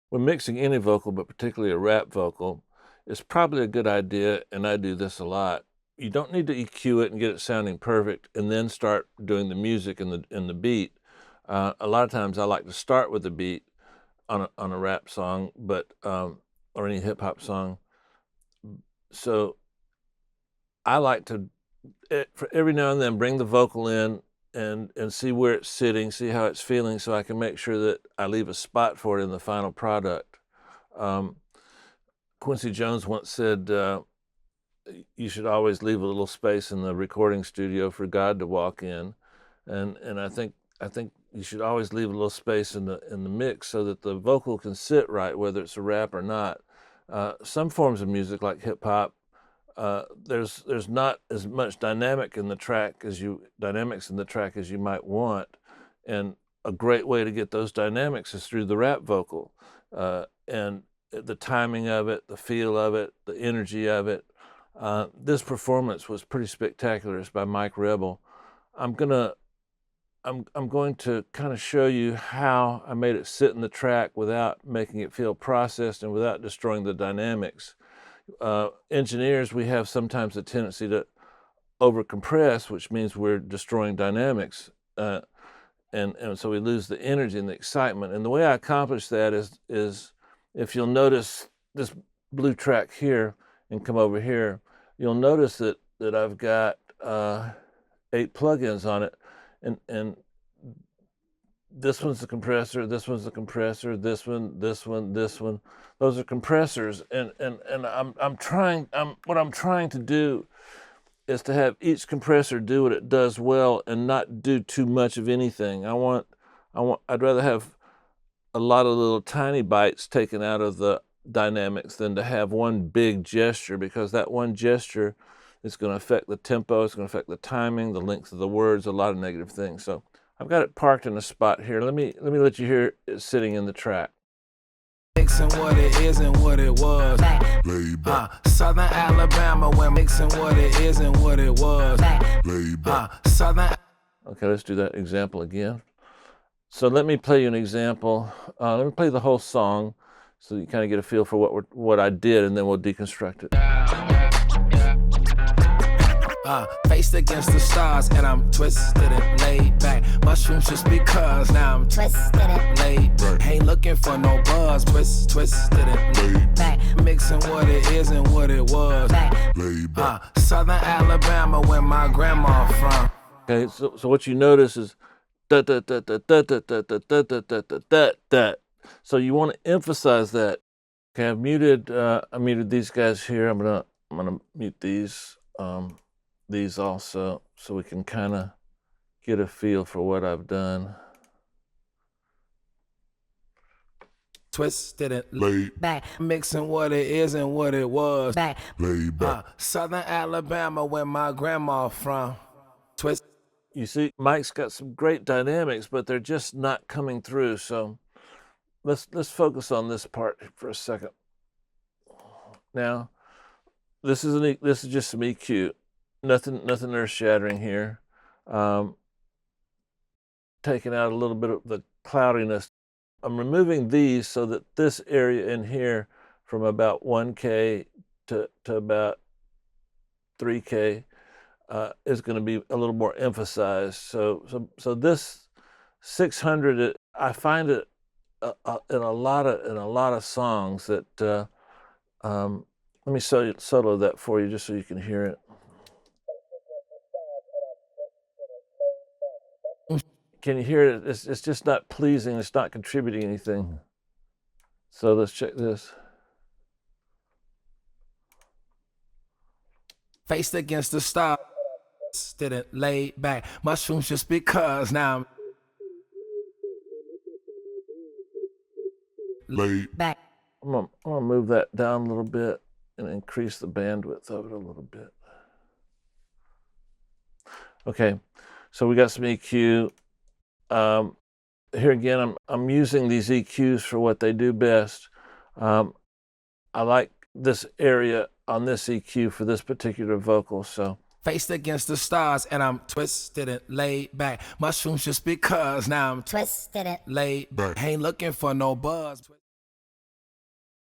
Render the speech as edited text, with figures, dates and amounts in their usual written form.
When mixing any vocal, but particularly a rap vocal, it's probably a good idea, and I do this a lot. You don't need to EQ it and get it sounding perfect and then start doing the music and the beat. A lot of times I like to start with the beat on a rap song, but or any hip hop song. So I like to for every now and then bring the vocal in and see where it's sitting, see how it's feeling, so I can make sure that I leave a spot for it in the final product. Um, Quincy Jones once said, "You should always leave a little space in the recording studio for God to walk in," and I think you should always leave a little space in the mix so that the vocal can sit right, whether it's a rap or not. Some forms of music, like hip hop, there's not as much dynamics in the track as you might want, and a great way to get those dynamics is through the rap vocal, and the timing of it, the feel of it, the energy of it. This performance was pretty spectacular. It's by Mike Rebel. I'm gonna I'm going to kind of show you how I made it sit in the track without making it feel processed and without destroying the dynamics. Engineers, we have sometimes a tendency to overcompress, which means we're destroying dynamics, and so we lose the energy and the excitement. And the way I accomplish that is if you'll notice this blue track here and come over here, you'll notice that I've got 8 plugins on it, and this one's the compressor, this one's the compressor, this one, this one, this one. Those are compressors, and what I'm trying to do is to have each compressor do what it does well and not do too much of anything. I'd rather have a lot of little tiny bites taken out of the dynamics than to have one big gesture, because that one gesture is going to affect the tempo, it's going to affect the timing, the length of the words, a lot of negative things. So I've got it parked in a spot here. Let me let you hear it sitting in the track. Mixing what it is and what it was. Southern Alabama, when mixing what it is and what it was. Southern. Okay, let's do that example again. So let me play you an example. Let me play the whole song so you kind of get a feel for what I did, and then we'll deconstruct it. Faced against the stars, and I'm twisted and laid back. Mushrooms just because now I'm twisted and laid back. Ain't looking for no buzz. Twisted and laid back. Mixing what it is and what it was. Southern Alabama, where my grandma from. Okay, so what you notice is da da da da da da da da da da da da da da. So you want to emphasize that. Okay, I muted these guys here. I'm gonna mute these also, so we can kind of get a feel for what I've done. Twisted and laid back. Mixing what it is and what it was. Laid back. Southern Alabama, where my grandma from. Twist. You see, Mike's got some great dynamics, but they're just not coming through. So let's focus on this part for a second. Now, this is just some EQ. Nothing earth-shattering here. Taking out a little bit of the cloudiness. I'm removing these so that this area in here, from about 1K to about 3K, is going to be a little more emphasized. So this 600, I find it in a lot of songs that. Let me solo that for you just so you can hear it. Can you hear it? It's just not pleasing. It's not contributing anything. So let's check this. Faced against the stars, didn't lay back. Mushrooms just because now I'm laid back. I'm gonna move that down a little bit and increase the bandwidth of it a little bit. Okay, so we got some EQ. Here again, I'm using these EQs for what they do best. I like this area on this EQ for this particular vocal. So faced against the stars, and I'm twisted and laid back. Mushrooms just because now I'm twisted and laid back. Ain't looking for no buzz.